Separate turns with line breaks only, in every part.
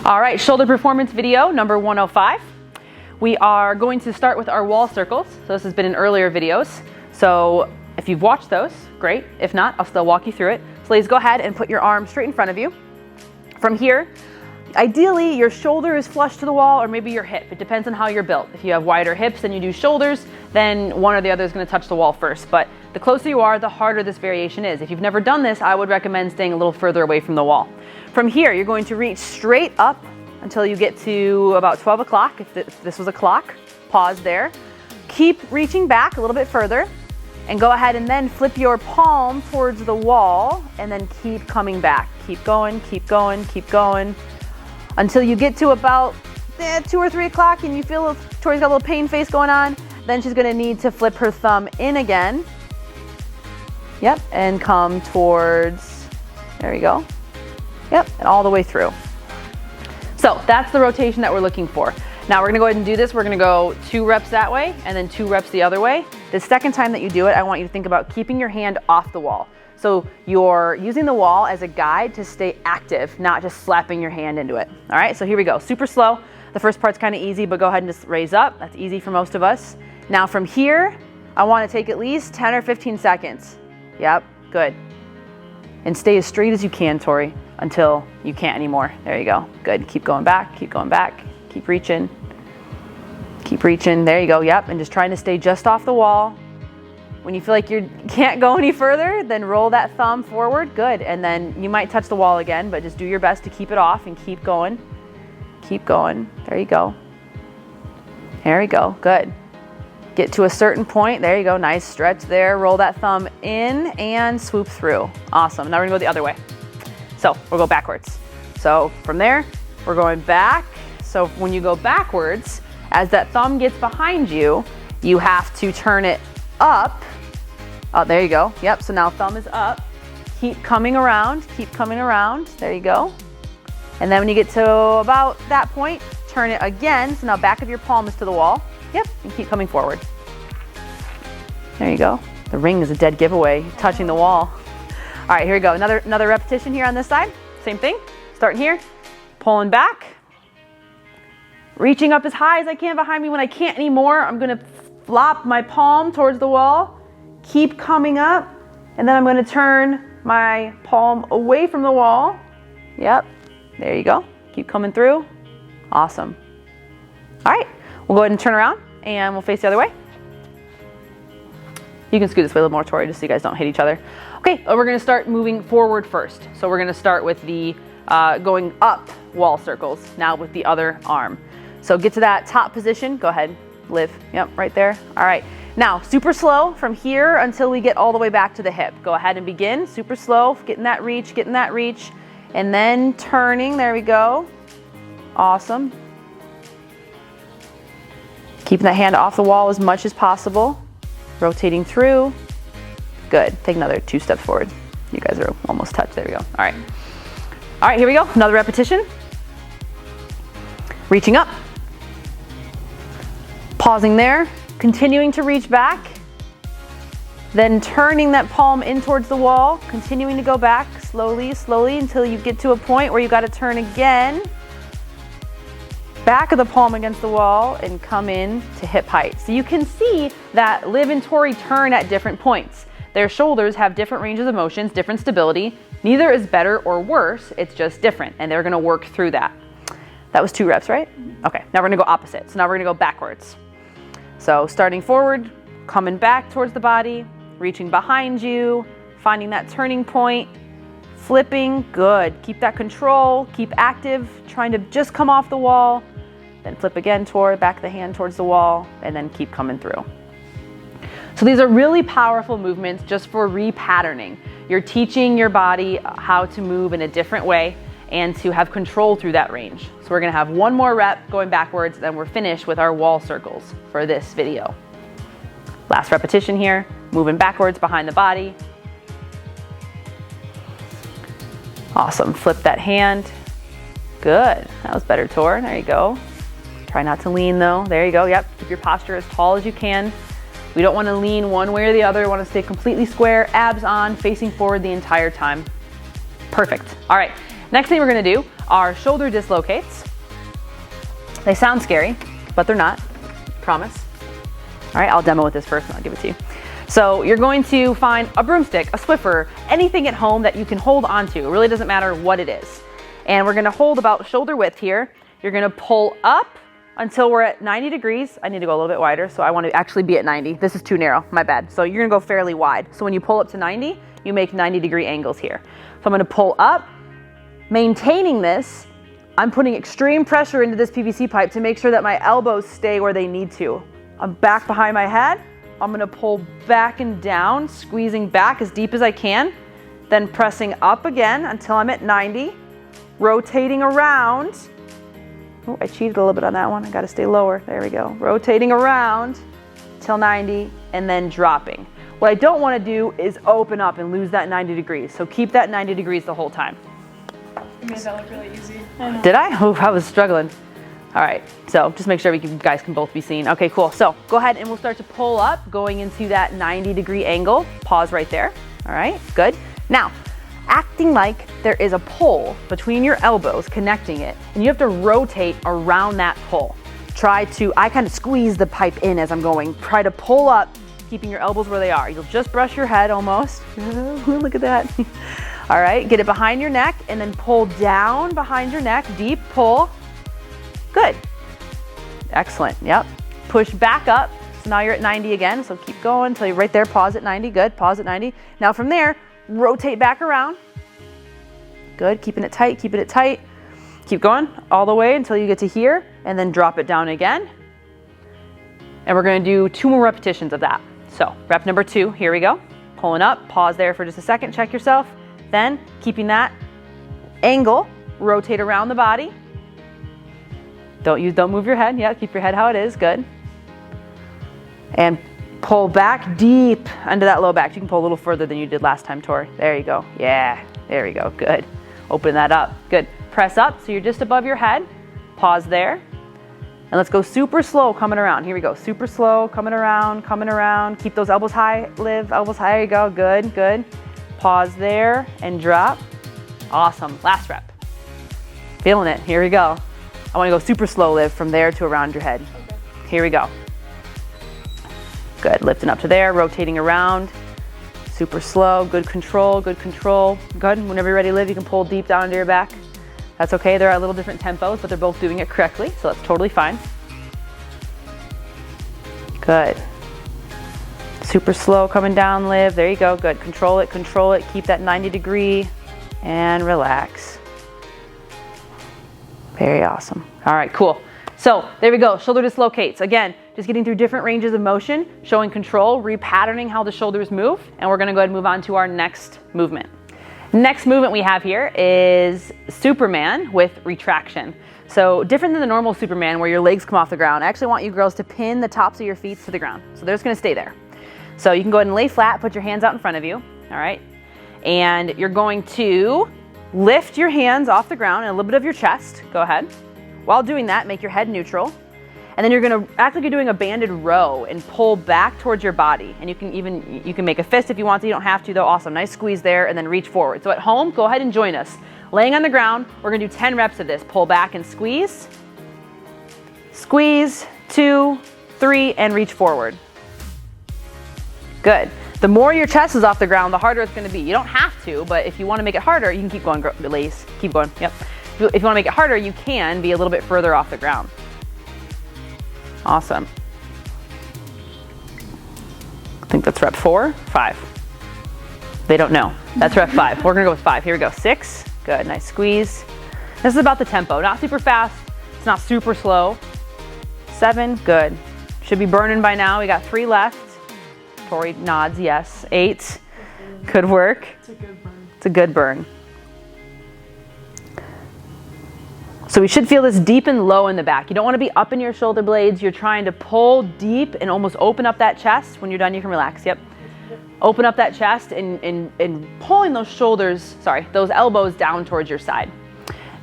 All right, shoulder performance video number 105. We are going to start with our wall circles. So this has been in earlier videos. So if you've watched those, great. If not, I'll still walk you through it. So ladies, go ahead and put your arm straight in front of you. From here, ideally your shoulder is flush to the wall, or maybe your hip. It depends on how you're built. If you have wider hips than you do shoulders, then one or the other is going to touch the wall first. But the closer you are, the harder this variation is. If you've never done this, I would recommend staying a little further away from the wall. From here, you're going to reach straight up until you get to about 12 o'clock. If this was a clock, pause there. Keep reaching back a little bit further and go ahead and then flip your palm towards the wall and then keep coming back. Keep going, keep going, keep going until you get to about 2 or 3 o'clock and you feel Tori's got a little pain face going on. Then she's gonna need to flip her thumb in again. Yep, and come towards, there we go. Yep, and all the way through. So that's the rotation that we're looking for. Now we're gonna go ahead and do this. We're gonna go 2 reps that way and then 2 reps the other way. The second time that you do it, I want you to think about keeping your hand off the wall. So you're using the wall as a guide to stay active, not just slapping your hand into it. All right, so here we go, super slow. The first part's kind of easy, but go ahead and just raise up. That's easy for most of us. Now from here, I wanna take at least 10 or 15 seconds. Yep, good. And stay as straight as you can, Tori, until you can't anymore. There you go, good. Keep going back, keep reaching. Keep reaching, there you go, yep. And just trying to stay just off the wall. When you feel like you can't go any further, then roll that thumb forward, good. And then you might touch the wall again, but just do your best to keep it off and keep going. Keep going, there you go. There we go, good. Get to a certain point, there you go, nice stretch there. Roll that thumb in and swoop through. Awesome, now we're gonna go the other way. So we'll go backwards. So from there, we're going back. So when you go backwards, as that thumb gets behind you, you have to turn it up. Oh, there you go. Yep, so now thumb is up. Keep coming around, there you go. And then when you get to about that point, turn it again. So now back of your palm is to the wall. Yep, and keep coming forward. There you go. The ring is a dead giveaway, touching the wall. All right, here we go. Another repetition here on this side. Same thing, starting here, pulling back, reaching up as high as I can behind me. When I can't anymore, I'm gonna flop my palm towards the wall, keep coming up, and then I'm gonna turn my palm away from the wall. Yep, there you go. Keep coming through. Awesome. All right, we'll go ahead and turn around and we'll face the other way. You can scoot this way a little more, Tori, just so you guys don't hit each other. Okay, we're gonna start moving forward first. So we're gonna start with the going up wall circles, now with the other arm. So get to that top position, go ahead, Liv, yep, right there. All right, now super slow from here until we get all the way back to the hip. Go ahead and begin, super slow, getting that reach, and then turning, there we go. Awesome. Keeping that hand off the wall as much as possible. Rotating through, good. Take another 2 steps forward. You guys are almost touched, there we go. All right. All right, here we go, another repetition. Reaching up. Pausing there, continuing to reach back, then turning that palm in towards the wall, continuing to go back slowly until you get to a point where you got to turn again, back of the palm against the wall and come in to hip height. So you can see that Liv and Tori turn at different points. Their shoulders have different ranges of motions, different stability. Neither is better or worse, it's just different, and they're gonna work through that. That was 2 reps, right? Okay, now we're gonna go opposite. So now we're gonna go backwards. So starting forward, coming back towards the body, reaching behind you, finding that turning point, flipping, good. Keep that control, keep active, trying to just come off the wall, then flip again toward, back of the hand towards the wall, and then keep coming through. So these are really powerful movements just for repatterning. You're teaching your body how to move in a different way and to have control through that range. So we're gonna have 1 more rep going backwards, then we're finished with our wall circles for this video. Last repetition here, moving backwards behind the body. Awesome, flip that hand. Good, that was better, Tor, there you go. Try not to lean though, there you go, yep. Keep your posture as tall as you can. We don't wanna lean one way or the other. We wanna stay completely square, abs on, facing forward the entire time. Perfect, all right. Next thing we're gonna do are shoulder dislocates. They sound scary, but they're not, promise. All right, I'll demo with this first and I'll give it to you. So you're going to find a broomstick, a Swiffer, anything at home that you can hold onto. It really doesn't matter what it is. And we're gonna hold about shoulder width here. You're gonna pull up until we're at 90 degrees. I need to go a little bit wider, so I want to actually be at 90. This is too narrow, my bad. So you're gonna go fairly wide. So when you pull up to 90, you make 90-degree angles here. So I'm gonna pull up, maintaining this. I'm putting extreme pressure into this PVC pipe to make sure that my elbows stay where they need to. I'm back behind my head. I'm gonna pull back and down, squeezing back as deep as I can, then pressing up again until I'm at 90, rotating around. Oh, I cheated a little bit on that one. I gotta stay lower. There we go. Rotating around till 90 and then dropping. What I don't wanna do is open up and lose that 90 degrees. So keep that 90 degrees the whole time.
You made that look really easy.
Did I? Oh, I was struggling. All right, so just make sure you guys can both be seen. Okay, cool. So go ahead and we'll start to pull up, going into that 90-degree angle. Pause right there. All right, good. Now, acting like there is a pole between your elbows connecting it, and you have to rotate around that pole. I kind of squeeze the pipe in as I'm going. Try to pull up, keeping your elbows where they are. You'll just brush your head almost. Look at that. All right, get it behind your neck and then pull down behind your neck, deep pull. Good. Excellent. Yep. Push back up. So now you're at 90 again. So keep going until you're right there. Pause at 90. Good. Pause at 90. Now from there, rotate back around. Good. Keeping it tight. Keeping it tight. Keep going all the way until you get to here and then drop it down again. And we're going to do 2 more repetitions of that. So rep number 2. Here we go. Pulling up. Pause there for just a second. Check yourself. Then keeping that angle, rotate around the body. Don't move your head. Yeah, keep your head how it is. Good. And pull back deep into that low back. You can pull a little further than you did last time, Tori. There you go. Yeah, there you go. Good. Open that up. Good. Press up so you're just above your head. Pause there. And let's go super slow coming around. Here we go. Super slow coming around, coming around. Keep those elbows high. Liv, elbows high. There you go. Good, good. Pause there and drop. Awesome. Last rep. Feeling it. Here we go. I want to go super slow, Liv, from there to around your head. Okay. Here we go. Good. Lifting up to there, rotating around. Super slow. Good control. Good control. Good. Whenever you're ready, Liv, you can pull deep down into your back. That's okay. They're at little different tempos, but they're both doing it correctly, so that's totally fine. Good. Super slow coming down, Liv. There you go. Good. Control it. Control it. Keep that 90 degree and relax. Very awesome. All right, cool. So there we go. Shoulder dislocates. Again, just getting through different ranges of motion, showing control, repatterning how the shoulders move, and we're going to go ahead and move on to our next movement. Next movement we have here is Superman with retraction. So different than the normal Superman where your legs come off the ground. I actually want you girls to pin the tops of your feet to the ground. So they're just going to stay there. So you can go ahead and lay flat, put your hands out in front of you. All right. And you're going to lift your hands off the ground and a little bit of your chest. Go ahead. While doing that, make your head neutral. And then you're going to act like you're doing a banded row and pull back towards your body. And you can make a fist if you want to. You don't have to though. Awesome. Nice squeeze there and then reach forward. So at home, go ahead and join us. Laying on the ground, we're going to do 10 reps of this. Pull back and squeeze. Squeeze, 2, 3, and reach forward. Good. The more your chest is off the ground, the harder it's going to be. You don't have to, but if you want to make it harder, you can keep going, ladies. Keep going. Yep. If you want to make it harder, you can be a little bit further off the ground. Awesome. I think that's rep 4, 5. They don't know. That's rep 5. We're going to go with 5. Here we go. 6. Good. Nice squeeze. This is about the tempo. Not super fast. It's not super slow. 7. Good. Should be burning by now. We got 3 left. Tori nods, yes. 8. Good work.
It's a good burn.
It's a good burn. So we should feel this deep and low in the back. You don't want to be up in your shoulder blades. You're trying to pull deep and almost open up that chest. When you're done, you can relax. Yep. Open up that chest and pulling those shoulders, those elbows down towards your side.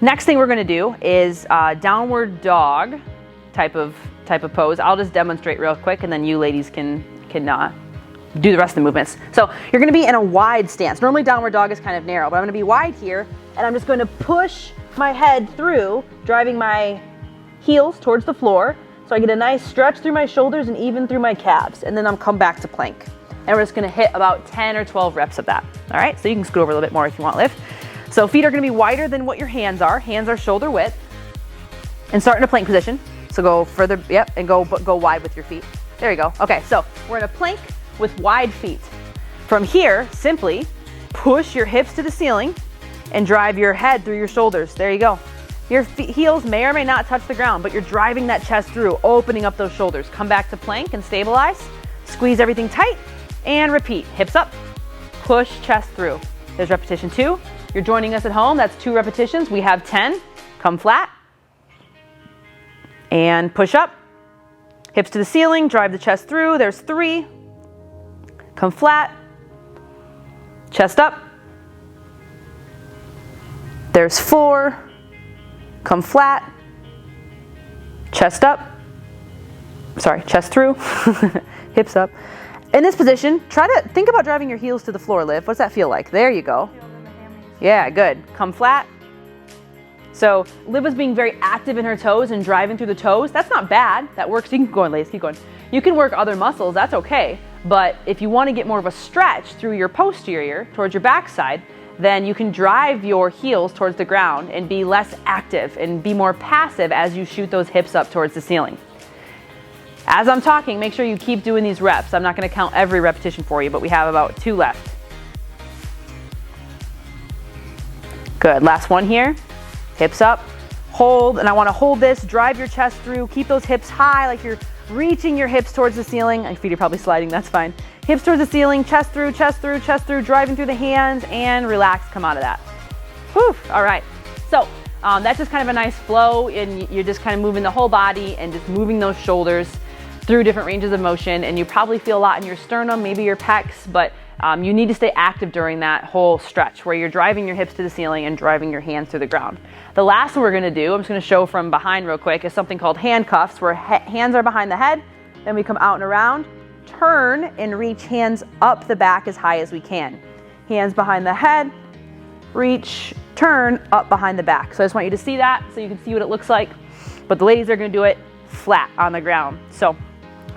Next thing we're going to do is downward dog type of pose. I'll just demonstrate real quick and then you ladies can do the rest of the movements. So you're going to be in a wide stance. Normally downward dog is kind of narrow, but I'm going to be wide here. and I'm just going to push my head through, driving my heels towards the floor, so I get a nice stretch through my shoulders and even through my calves, and then I'm come back to plank. And we're just gonna hit about 10 or 12 reps of that. All right, so you can scoot over a little bit more if you want, Liv. So feet are gonna be wider than what your hands are. Hands are shoulder width. And start in a plank position. So go further, yep, and go wide with your feet. There you go. Okay, so we're in a plank with wide feet. From here, simply push your hips to the ceiling and drive your head through your shoulders. There you go. Your heels may or may not touch the ground, but you're driving that chest through, opening up those shoulders. Come back to plank and stabilize. Squeeze everything tight and repeat. Hips up, push chest through. There's repetition 2. You're joining us at home. That's 2 repetitions. We have 10. Come flat and push up. Hips to the ceiling, drive the chest through. There's 3. Come flat, chest up. There's 4. Come flat, chest up. Sorry, chest through, hips up. In this position, try to think about driving your heels to the floor, Liv. What's that feel like? There you go. Yeah, good. Come flat. So Liv was being very active in her toes and driving through the toes. That's not bad. That works. You can go on, ladies. Keep going. You can work other muscles. That's okay. But if you want to get more of a stretch through your posterior towards your backside, then you can drive your heels towards the ground and be less active and be more passive as you shoot those hips up towards the ceiling. As I'm talking, make sure you keep doing these reps. I'm not going to count every repetition for you, but we have about 2 left. Good. Last one here. Hips up. Hold, and I want to hold this. Drive your chest through. Keep those hips high like you're reaching your hips towards the ceiling. My feet are probably sliding. That's fine. Hips towards the ceiling. Chest through, chest through, chest through. Driving through the hands and relax. Come out of that. Whew. All right. So that's just kind of a nice flow, and you're just kind of moving the whole body and just moving those shoulders through different ranges of motion, and you probably feel a lot in your sternum, maybe your pecs, but you need to stay active during that whole stretch where you're driving your hips to the ceiling and driving your hands through the ground. The last one we're going to do, I'm just going to show from behind real quick, is something called handcuffs, where hands are behind the head, then we come out and around, turn and reach hands up the back as high as we can. Hands behind the head, reach, turn, up behind the back. So I just want you to see that so you can see what it looks like. But the ladies are going to do it flat on the ground. So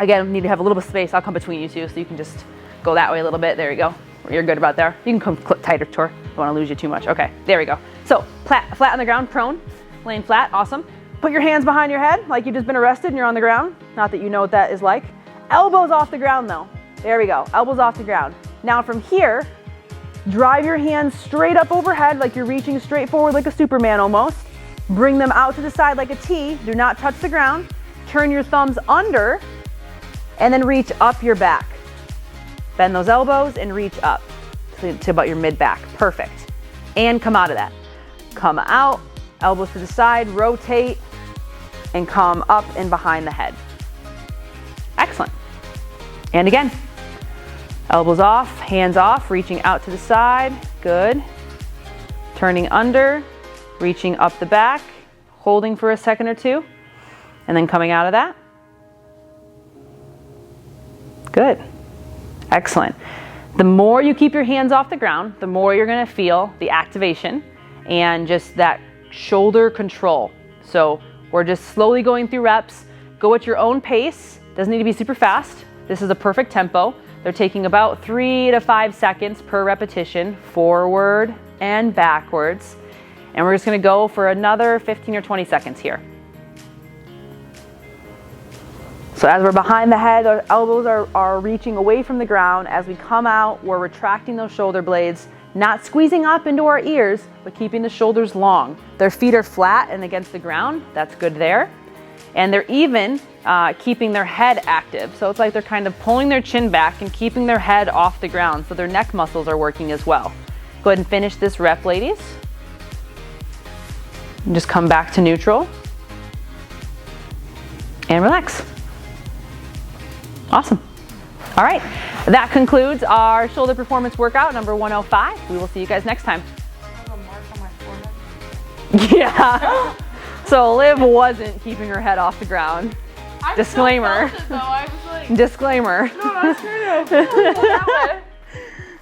again, need to have a little bit of space. I'll come between you two so you can just go that way a little bit. There you go. You're good about there. You can come tighter, Tor. Don't want to lose you too much. Okay, there we go. So flat on the ground, prone, laying flat. Awesome. Put your hands behind your head like you've just been arrested and you're on the ground. Not that you know what that is like. Elbows off the ground though. There we go. Elbows off the ground. Now from here, drive your hands straight up overhead like you're reaching straight forward like a Superman almost. Bring them out to the side like a T. Do not touch the ground. Turn your thumbs under and then reach up your back. Bend those elbows and reach up to about your mid-back. Perfect. And come out of that. Come out, elbows to the side, rotate, and come up and behind the head. Excellent. And again, elbows off, hands off, reaching out to the side. Good. Turning under, reaching up the back, holding for a second or two, and then coming out of that. Good. Excellent. The more you keep your hands off the ground, the more you're going to feel the activation and just that shoulder control. So we're just slowly going through reps. Go at your own pace. Doesn't need to be super fast. This is a perfect tempo. They're taking about 3 to 5 seconds per repetition, forward and backwards. And we're just going to go for another 15 or 20 seconds here. So as we're behind the head, our elbows are reaching away from the ground. As we come out, we're retracting those shoulder blades, not squeezing up into our ears, but keeping the shoulders long. Their feet are flat and against the ground. That's good there. And they're even keeping their head active. So it's like they're kind of pulling their chin back and keeping their head off the ground. So their neck muscles are working as well. Go ahead and finish this rep, ladies. And just come back to neutral. And relax. Awesome. All right, that concludes our shoulder performance workout number 105. We will see you guys next time.
I have a mark on my forehead.
Yeah. So Liv wasn't keeping her head off the ground.
I
Disclaimer.
Still felt it, though. I was like,
Disclaimer.
no, I was trying to pull that way.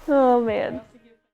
Oh man.